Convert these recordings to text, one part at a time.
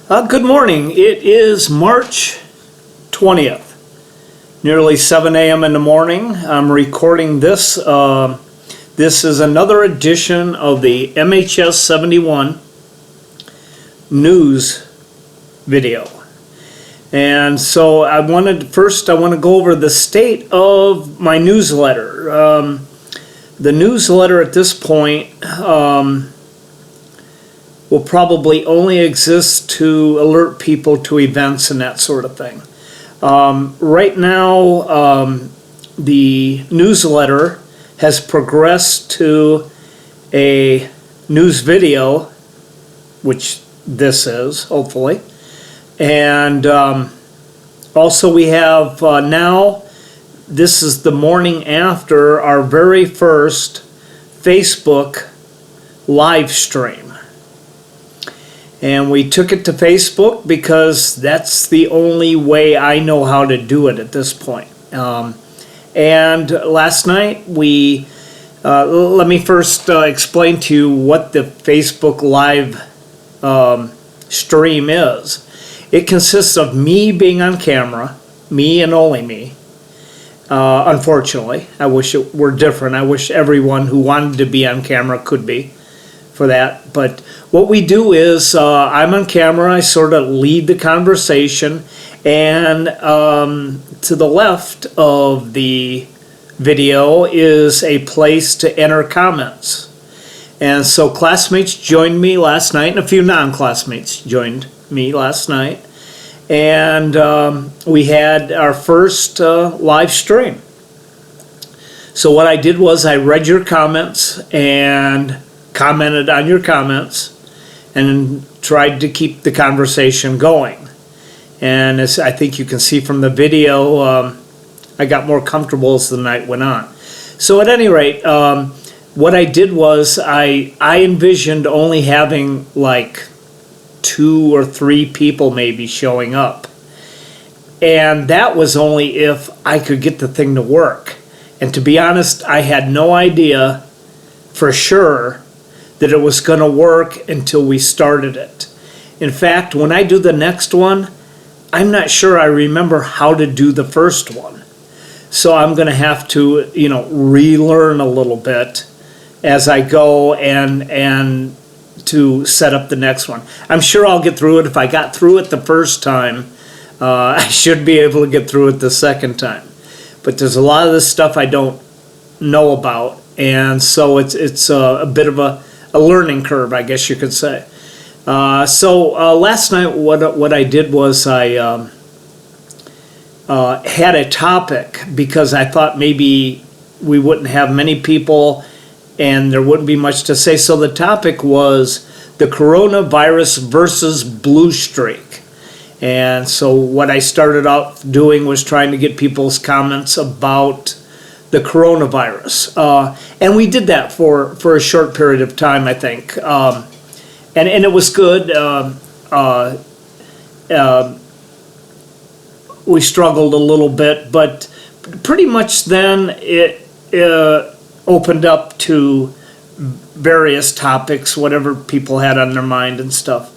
Good morning. It is March 20th, nearly 7 a.m. in the morning. I'm recording this. This is another edition of the MHS71 news video. And so I want to go over the state of my newsletter. The newsletter at this point will probably only exist to alert people to events and that sort of thing. Right now, the newsletter has progressed to a news video, which this is, hopefully. And also we have now, this is the morning after our very first Facebook live stream. And we took it to Facebook because that's the only way I know how to do it at this point. And last night we, let me first explain to you what the Facebook live stream is. It consists of me being on camera, me and only me. Unfortunately, I wish it were different. I wish everyone who wanted to be on camera could be for that. But what we do is I'm on camera, I sort of lead the conversation, and to the left of the video is a place to enter comments. And so classmates joined me last night, and a few non-classmates joined me last night. And we had our first live stream. So what I did was I read your comments and commented on your comments and tried to keep the conversation going. And as I think you can see from the video, I got more comfortable as the night went on. So at any rate, what I did was I envisioned only having like 2 or 3 people maybe showing up. And that was only if I could get the thing to work. And to be honest, I had no idea for sure that it was going to work until we started it. In fact, when I do the next one, I'm not sure I remember how to do the first one. So I'm going to have to, relearn a little bit as I go and to set up the next one. I'm sure I'll get through it. If I got through it the first time, I should be able to get through it the second time. But there's a lot of this stuff I don't know about, and so it's a bit of a learning curve, I guess you could say. So last night what I did was I had a topic because I thought maybe we wouldn't have many people and there wouldn't be much to say. So the topic was the coronavirus versus blue streak. And so what I started out doing was trying to get people's comments about the coronavirus. And we did that for a short period of time, I think. And it was good. We struggled a little bit, but pretty much then it opened up to various topics, whatever people had on their mind and stuff.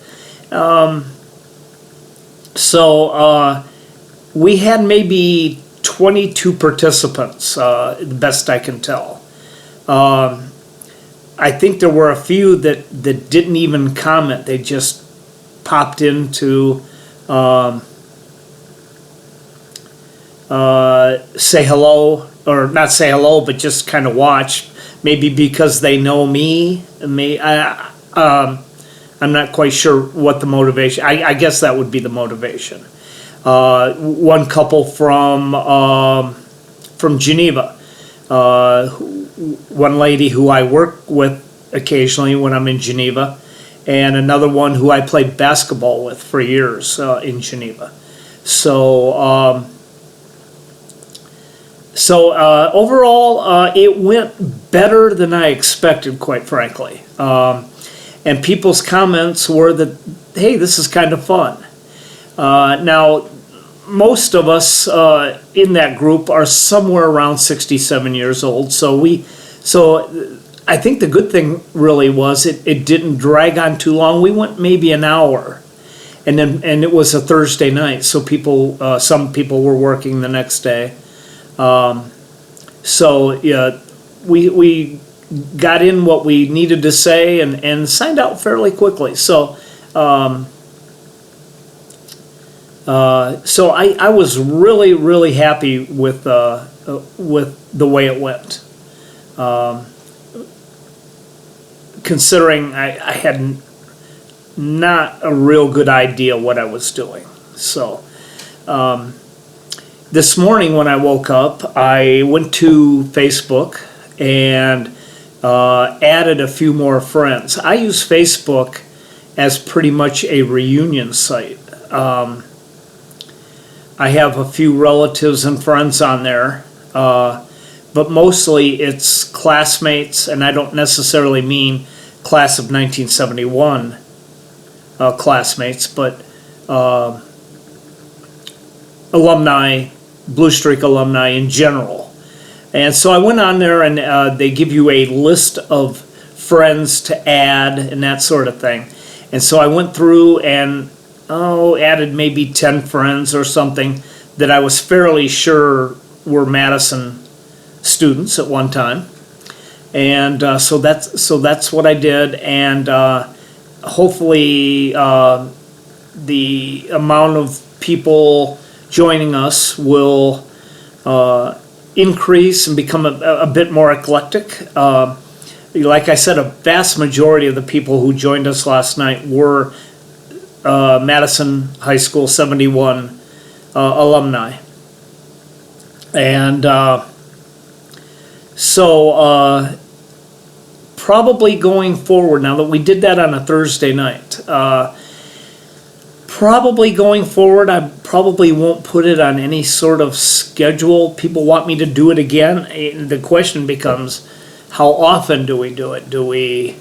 So we had maybe 22 participants, the best I can tell. I think there were a few that didn't even comment. They just popped in to say hello, or not say hello, but just kind of watch, maybe because they know me. I'm not quite sure what the motivation. I guess that would be the motivation. One couple from Geneva, one lady who I work with occasionally when I'm in Geneva, and another one who I played basketball with for years in Geneva. So overall, it went better than I expected, quite frankly. And people's comments were that, hey, this is kind of fun. Now, most of us in that group are somewhere around 67 years old. So I think the good thing really was it didn't drag on too long. We went maybe an hour. and it was a Thursday night, so some people were working the next day. So yeah, we got in what we needed to say and signed out fairly quickly. So so I was really happy with the way it went. Considering I had not a real good idea what I was doing. So this morning when I woke up, I went to Facebook and added a few more friends. I use Facebook as pretty much a reunion site. I have a few relatives and friends on there, but mostly it's classmates, and I don't necessarily mean class of 1971 classmates, but alumni, Blue Streak alumni in general. And so I went on there, and they give you a list of friends to add and that sort of thing. And so I went through and added maybe 10 friends or something that I was fairly sure were Madison students at one time. And so that's what I did, and hopefully the amount of people joining us will increase and become a bit more eclectic. Like I said, a vast majority of the people who joined us last night were Madison High School 71 alumni. And so probably going forward, now that we did that on a Thursday night, probably going forward, I probably won't put it on any sort of schedule. People want me to do it again. The question becomes, how often do we do it? Do we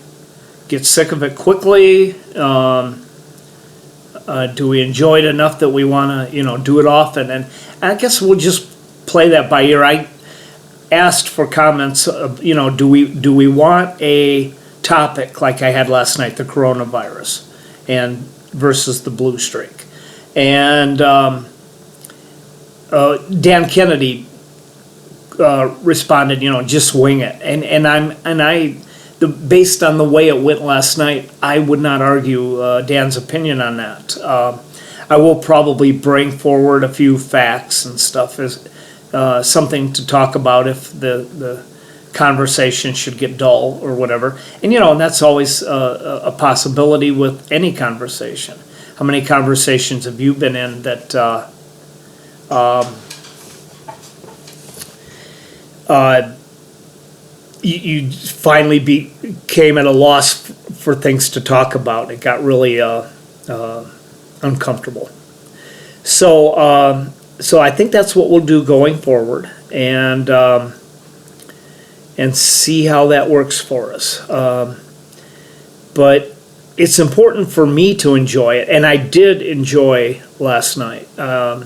get sick of it quickly? Do we enjoy it enough that we want to, do it often? And I guess we'll just play that by ear. I asked for comments of, do we want a topic like I had last night, the coronavirus, and versus the Blue Streak. And Dan Kennedy responded, just wing it. Based on the way it went last night, I would not argue Dan's opinion on that. I will probably bring forward a few facts and stuff as something to talk about if the conversation should get dull or whatever. And and that's always a possibility with any conversation. How many conversations have you been in that you finally became at a loss for things to talk about? It got really uncomfortable. So I think that's what we'll do going forward, and see how that works for us. But it's important for me to enjoy it, and I did enjoy last night. And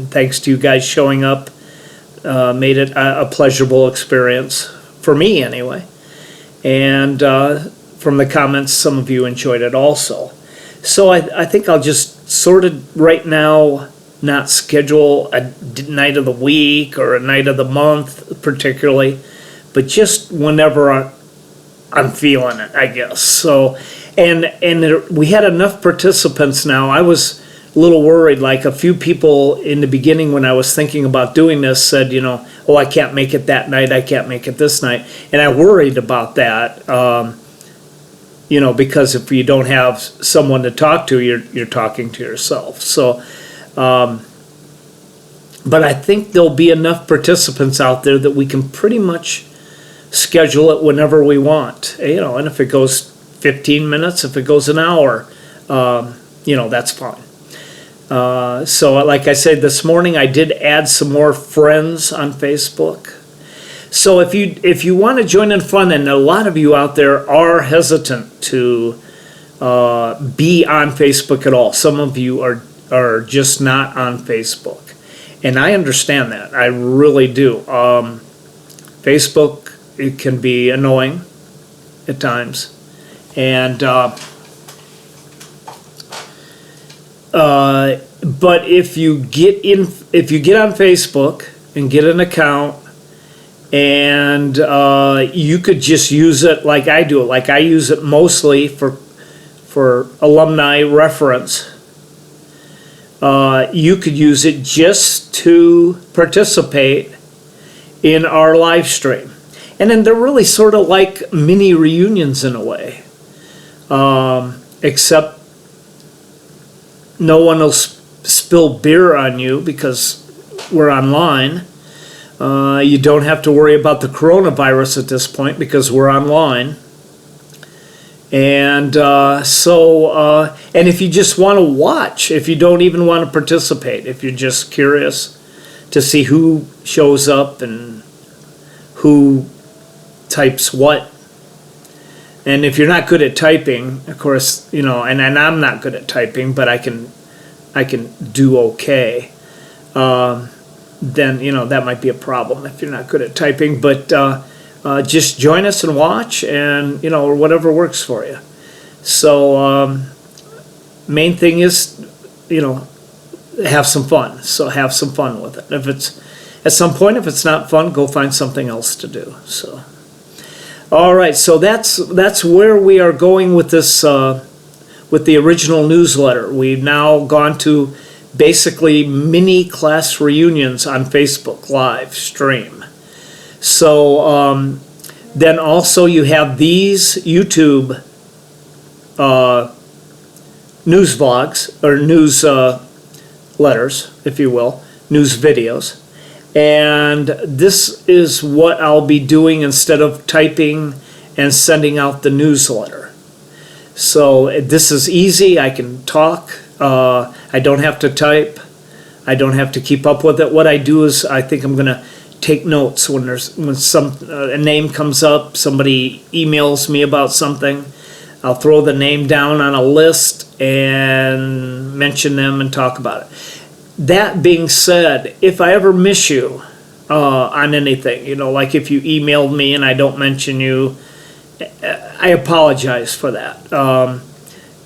thanks to you guys showing up, made it a pleasurable experience for me anyway. And from the comments, some of you enjoyed it also. So I think I'll just sort of right now not schedule a night of the week or a night of the month particularly, but just whenever I'm feeling it, I guess. So, and we had enough participants now. I was a little worried, like a few people in the beginning when I was thinking about doing this said, oh, I can't make it that night, I can't make it this night. And I worried about that, because if you don't have someone to talk to, you're talking to yourself. So, but I think there'll be enough participants out there that we can pretty much schedule it whenever we want. And if it goes 15 minutes, if it goes an hour, that's fine. So like I said, this morning I did add some more friends on Facebook. So if you want to join in fun, and a lot of you out there are hesitant to be on Facebook at all. Some of you are just not on Facebook. And I understand that. I really do. Facebook, it can be annoying at times. And But if you get on Facebook and get an account, and you could just use it like I do it. Like I use it mostly for alumni reference. You could use it just to participate in our live stream. And then they're really sort of like mini reunions in a way. Except no one will spill beer on you because we're online. You don't have to worry about the coronavirus at this point because we're online. And and if you just want to watch, if you don't even want to participate, if you're just curious to see who shows up and who types what, and if you're not good at typing, of course, and I'm not good at typing, but I can do okay. Then that might be a problem if you're not good at typing. But just join us and watch, and or whatever works for you. So main thing is have some fun. So have some fun with it. If it's at some point, if it's not fun, go find something else to do. So all right, so that's where we are going with this with the original newsletter. We've now gone to basically mini class reunions on Facebook live stream. So then also you have these YouTube news vlogs, or news letters, if you will, news videos. And this is what I'll be doing instead of typing and sending out the newsletter. So this is easy. I can talk. I don't have to type. I don't have to keep up with it. What I do is I think I'm going to take notes when a name comes up, somebody emails me about something. I'll throw the name down on a list and mention them and talk about it. That being said, if I ever miss you on anything, like if you emailed me and I don't mention you, I apologize for that.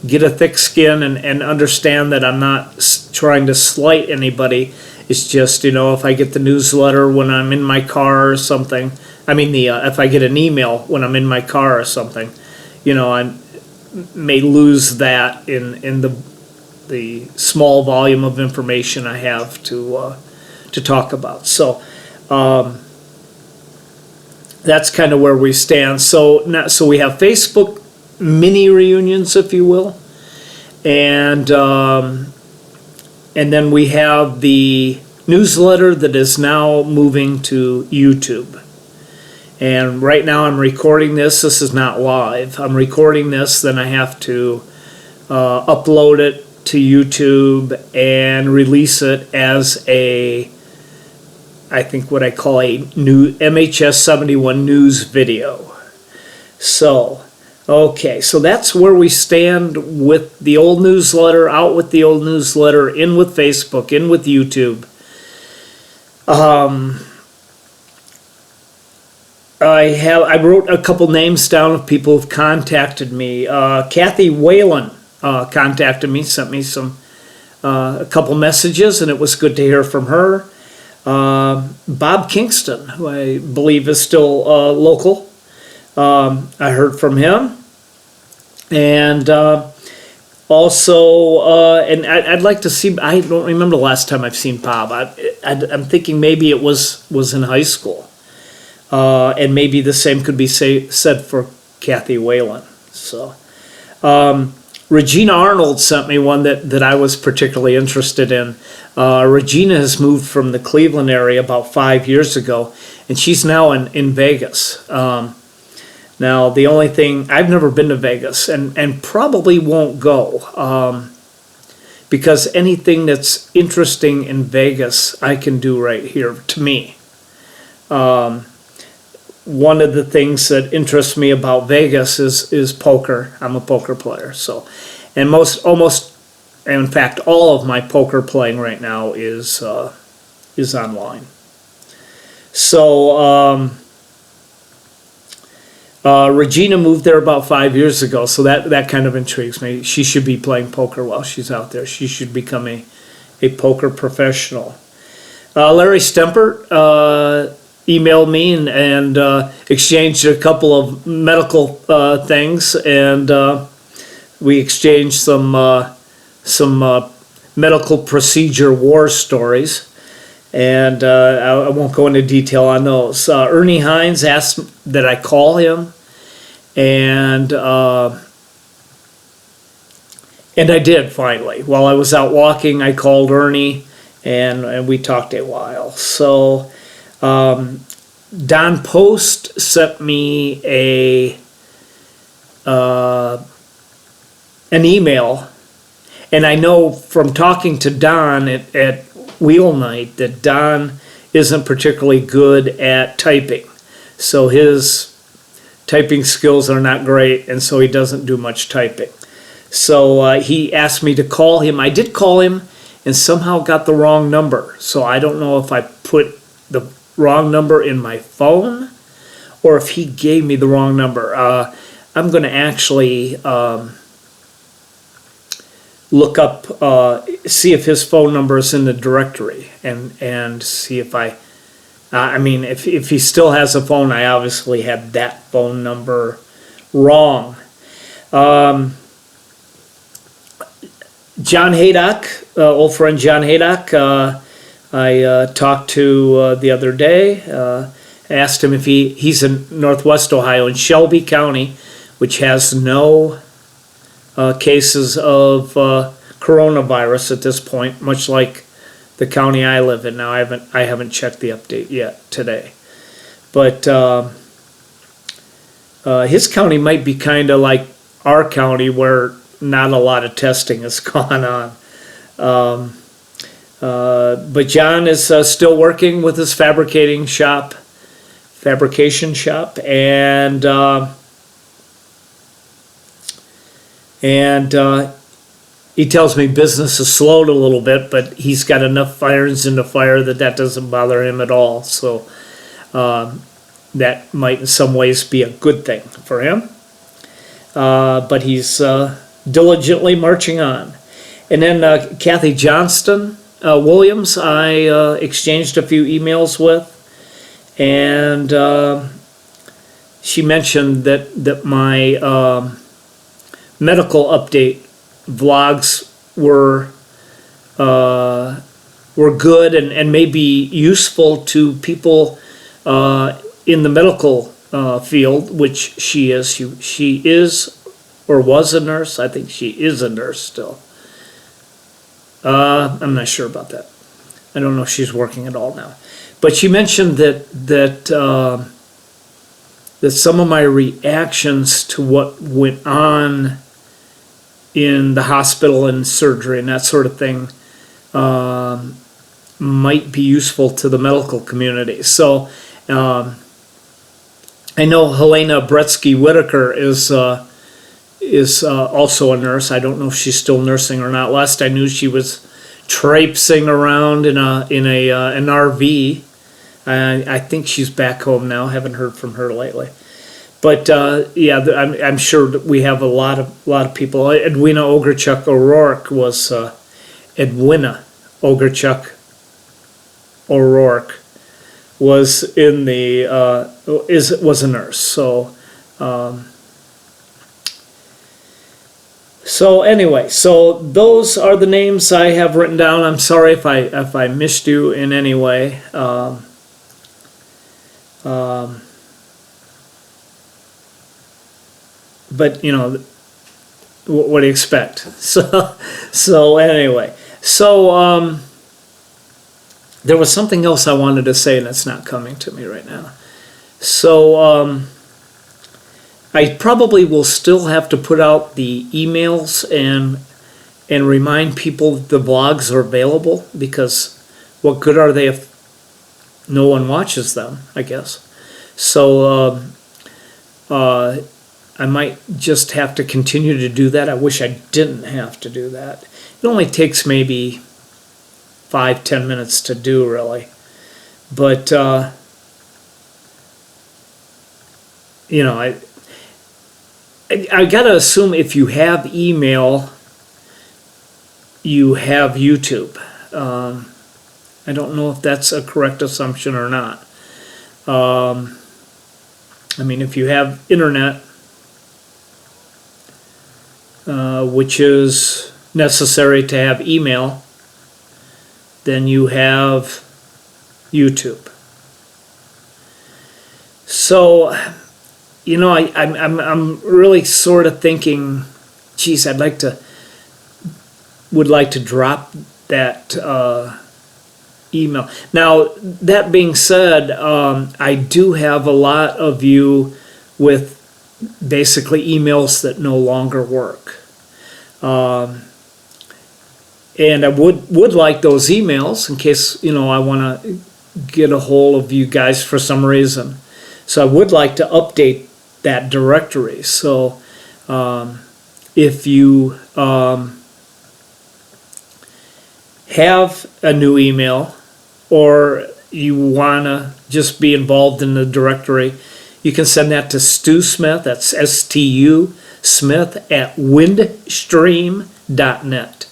Get a thick skin and understand that I'm not trying to slight anybody. It's just, if I get the newsletter when I'm in my car or something, if I get an email when I'm in my car or something, I may lose that in the small volume of information I have to talk about. So that's kind of where we stand. So we have Facebook mini reunions, if you will, and then we have the newsletter that is now moving to YouTube. And right now I'm recording this. This is not live. I'm recording this, then I have to upload it to YouTube and release it as I think what I call a new MHS71 news video. So okay, so that's where we stand with the old newsletter, out with the old newsletter, in with Facebook, in with YouTube. I wrote a couple names down of people who've contacted me. Kathy Whalen contacted me, sent me a couple messages, and it was good to hear from her. Bob Kingston, who I believe is still local. I heard from him, and also, and I'd like to see. I don't remember the last time I've seen Bob. I'm thinking maybe it was in high school, and maybe the same could be said for Kathy Whalen. So, Regina Arnold sent me one that I was particularly interested in. Regina has moved from the Cleveland area about 5 years ago, and she's now in Vegas. Now, the only thing, I've never been to Vegas and probably won't go, because anything that's interesting in Vegas I can do right here, to me. One of the things that interests me about Vegas is poker. I'm a poker player, so, and in fact, all of my poker playing right now is online. So, Regina moved there about 5 years ago, so that kind of intrigues me. She should be playing poker while she's out there. She should become a poker professional. Larry Stempert emailed me and exchanged a couple of medical things, and we exchanged some medical procedure war stories. And I won't go into detail on those. Ernie Hines asked that I call him, and I did finally. While I was out walking, I called Ernie, and we talked a while. So Don Post sent me an email, and I know from talking to Don at Wheel Night that Don isn't particularly good at typing, so his typing skills are not great, and so he doesn't do much typing. So he asked me to call him. I did call him and somehow got the wrong number, so I don't know if I put the wrong number in my phone or if he gave me the wrong number. I'm going to actually look up, see if his phone number is in the directory, and see if I mean, if he still has a phone, I obviously had that phone number wrong. John Haydock, old friend John Haydock, I talked to the other day, asked him if he's in Northwest Ohio, in Shelby County, which has no cases of coronavirus at this point, much like the county I live in now. I haven't checked the update yet today, but his county might be kind of like our county, where not a lot of testing has gone on. But John is still working with his fabrication shop, and he tells me business has slowed a little bit, but he's got enough irons in the fire that doesn't bother him at all. So that might in some ways be a good thing for him. But he's diligently marching on. And then Kathy Johnston Williams, I exchanged a few emails with, and she mentioned that my medical update vlogs were good and may be useful to people in the medical field, which she is. She is or was a nurse. I think she is a nurse still. I'm not sure about that. I don't know if she's working at all now. But she mentioned that some of my reactions to what went on in the hospital and surgery and that sort of thing might be useful to the medical community. So I know Helena Bretsky-Whitaker is also a nurse. I don't know if she's still nursing or not. Last I knew, she was traipsing around in an RV. I think she's back home now. Haven't heard from her lately. But yeah, I'm sure that we have a lot of people. Edwina Ogerchuk O'Rourke was Edwina Ogerchuk O'Rourke was in the was a nurse. So anyway, so those are the names I have written down. I'm sorry if I missed you in any way. But you know, what do you expect? So anyway, so there was something else I wanted to say, and it's not coming to me right now. So I probably will still have to put out the emails and remind people that the vlogs are available, because what good are they if no one watches them, I guess. So I might just have to continue to do that. I wish I didn't have to do that. It only takes maybe 5-10 minutes to do, really. But you know, I gotta assume if you have email, you have YouTube. I don't know if that's a correct assumption or not. I mean, if you have internet, which is necessary to have email, then you have YouTube. So, you know, I'm really sort of thinking, geez, would like to drop that email. Now, that being said, I do have a lot of you with basically emails that no longer work. And I would like those emails in case, you know, I want to get a hold of you guys for some reason. So I would like to update that directory. So if you have a new email or you want to just be involved in the directory, you can send that to Stu Smith, that's STU Smith at windstream.net.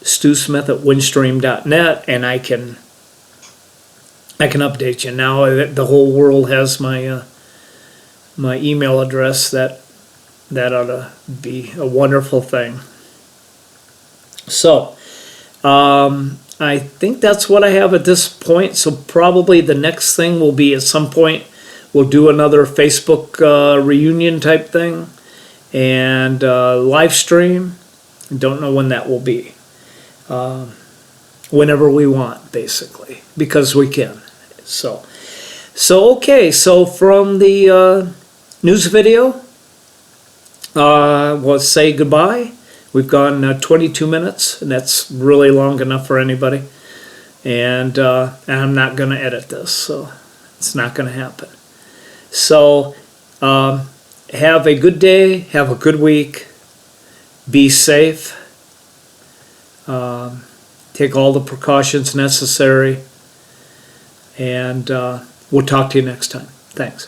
Stu Smith at windstream.net, and I can update you. Now the whole world has my my email address. That ought to be a wonderful thing. So I think that's what I have at this point. So probably the next thing will be at some point we'll do another Facebook reunion type thing and live stream. Don't know when that will be. Whenever we want, basically, because we can. So okay. So from the news video, we'll say goodbye. We've gone 22 minutes, and that's really long enough for anybody. And I'm not going to edit this, so it's not going to happen. So have a good day. Have a good week. Be safe. Take all the precautions necessary. And we'll talk to you next time. Thanks.